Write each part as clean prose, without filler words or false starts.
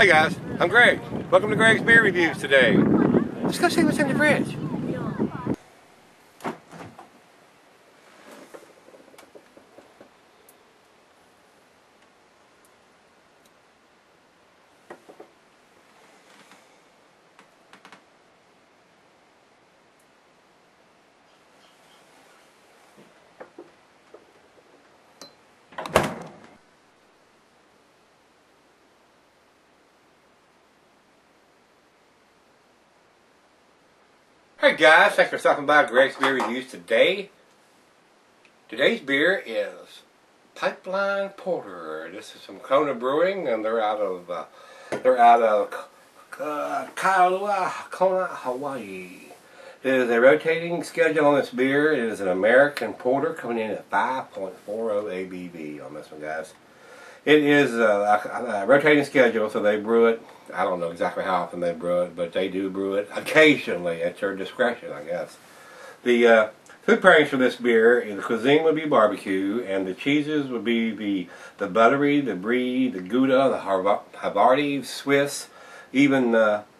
Hey guys, I'm Greg. Welcome to Greg's Beer Reviews today. Let's go see what's in the fridge. Hey guys, thanks for stopping by Greg's Beer Reviews today. Today's beer is Pipeline Porter. This is from Kona Brewing, and they're out of Kona, Hawaii. It is a rotating schedule on this beer. It is an American porter coming in at 5.40 ABV on this one, guys. It is a rotating schedule, so they brew it. I don't know exactly how often they brew it, but they do brew it occasionally at your discretion, I guess. The food pairings for this beer, the cuisine would be barbecue, and the cheeses would be the buttery, the brie, the Gouda, the Havarti, Swiss, even wait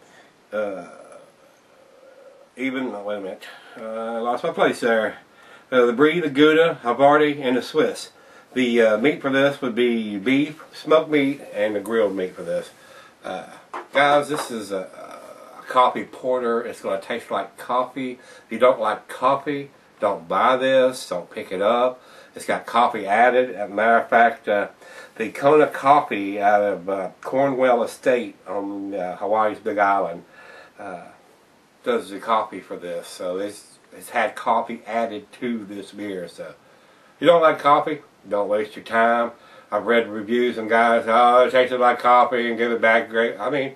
a minute, I lost my place there. The brie, the Gouda, Havarti, and the Swiss. The meat for this would be beef, smoked meat, and the grilled meat for this. Guys, this is a coffee porter. It's going to taste like coffee. If you don't like coffee, don't buy this. Don't pick it up. It's got coffee added. As a matter of fact, the Kona coffee out of Cornwall Estate on Hawaii's Big Island does the coffee for this. So it's had coffee added to this beer. So if you don't like coffee, don't waste your time. I've read reviews and guys, oh, it tasted like coffee and give it back great. I mean,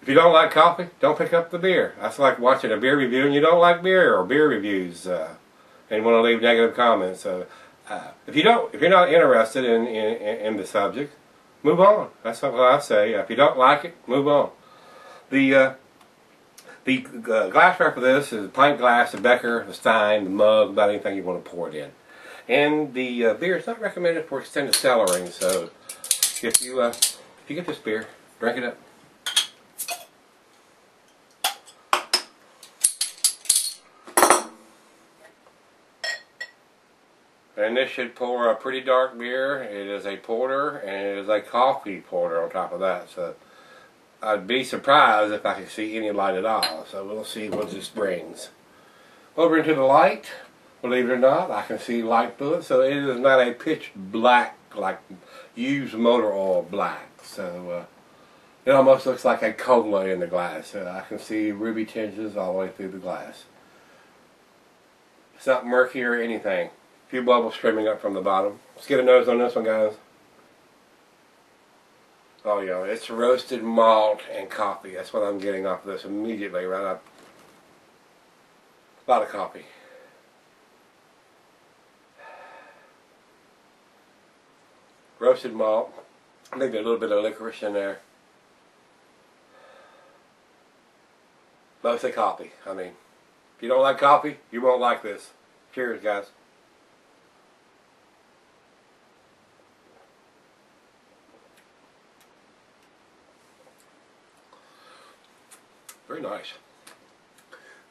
if you don't like coffee, don't pick up the beer. That's like watching a beer review and you don't like beer or beer reviews and want to leave negative comments. So if you're not interested in the subject, move on. That's what I say. If you don't like it, move on. The glassware for this is pint glass, the Becker, the Stein, the mug, about anything you want to pour it in. And the beer is not recommended for extended cellaring, so if you get this beer, drink it up. And this should pour a pretty dark beer. It is a porter, and it is a coffee porter on top of that. So I'd be surprised if I could see any light at all. So we'll see what this brings. Over into the light. Believe it or not, I can see light through it, so it is not a pitch black like used motor oil black. So it almost looks like a cola in the glass. I can see ruby tinges all the way through the glass. It's not murky or anything. A few bubbles streaming up from the bottom. Let's get a nose on this one, guys. Oh yeah, it's roasted malt and coffee. That's what I'm getting off of this immediately, right up. A lot of coffee. Roasted malt, maybe a little bit of licorice in there. Mostly coffee. I mean, if you don't like coffee, you won't like this. Cheers, guys. Very nice.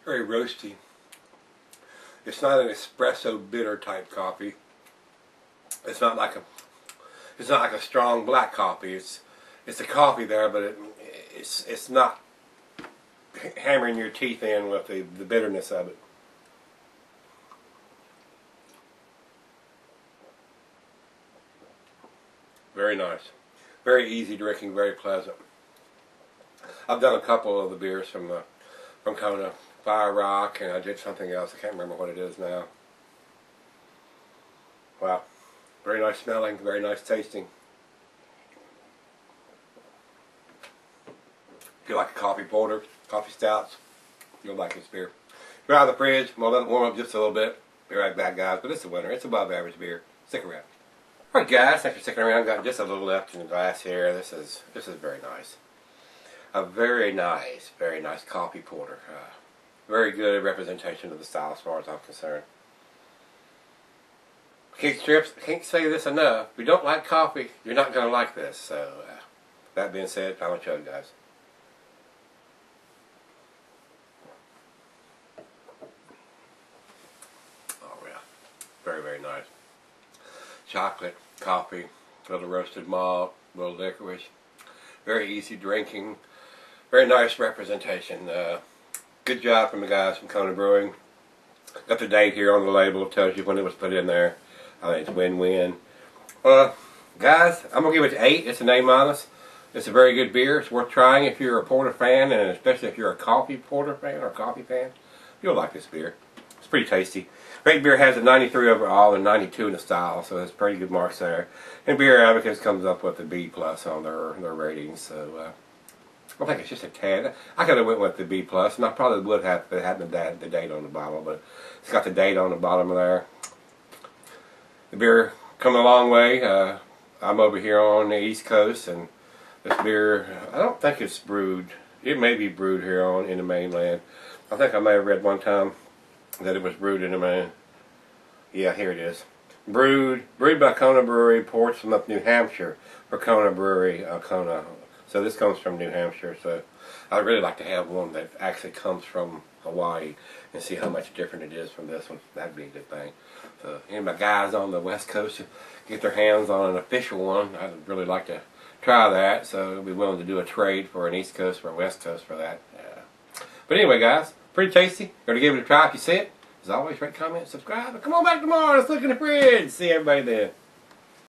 Very roasty. It's not an espresso bitter type coffee. It's not like a strong black coffee. It's a coffee there, but it's not hammering your teeth in with the bitterness of it. Very nice. Very easy drinking, very pleasant. I've done a couple of the beers from Kona, Fire Rock, and I did something else. I can't remember what it is now. Wow. Very nice smelling, very nice tasting. If you like a coffee porter, coffee stouts, you'll like this beer. If you're out of the fridge, I'm going to let it warm up just a little bit. Be right back, guys. But it's a winner. It's above average beer. Stick around. Alright guys, thanks for sticking around. Got just a little left in the glass here. This is very nice. A very nice coffee porter. Very good representation of the style as far as I'm concerned. Cake strips, I can't say this enough. If you don't like coffee, you're not going to like this. So That being said, final chug, guys. Oh yeah, very, very nice. Chocolate, coffee, a little roasted malt, a little licorice. Very easy drinking. Very nice representation. Good job from the guys from Kona Brewing. Got the date here on the label. Tells you when it was put in there. I think it's win-win. Guys, I'm going to give it an 8. It's an A-. It's a very good beer. It's worth trying if you're a porter fan, and especially if you're a coffee porter fan or coffee fan. You'll like this beer. It's pretty tasty. Great Beer has a 93 overall and 92 in the style, so it's pretty good marks there. And Beer Advocates comes up with a B+ on their ratings, so I think it's just a tad. I could have went with the B+, and I probably would have if it hadn't had the date on the bottle, but it's got the date on the bottom there. The beer come a long way. I'm over here on the East Coast, and this beer, I don't think it's brewed. It may be brewed here in the mainland. I think I may have read one time that it was brewed in the main. Yeah, here it is. Brewed by Kona Brewery, Portsmouth, New Hampshire, for Kona Brewery, Kona. So this comes from New Hampshire. So I'd really like to have one that actually comes from Hawaii and see how much different it is from this one. That'd be a good thing. So any of my guys on the West Coast get their hands on an official one, I'd really like to try that. So I'd be willing to do a trade for an East Coast or a West Coast for that. But anyway, guys, pretty tasty. Going to give it a try if you see it. As always, rate, comment, subscribe. And come on back tomorrow. Let's look in the fridge. See everybody then.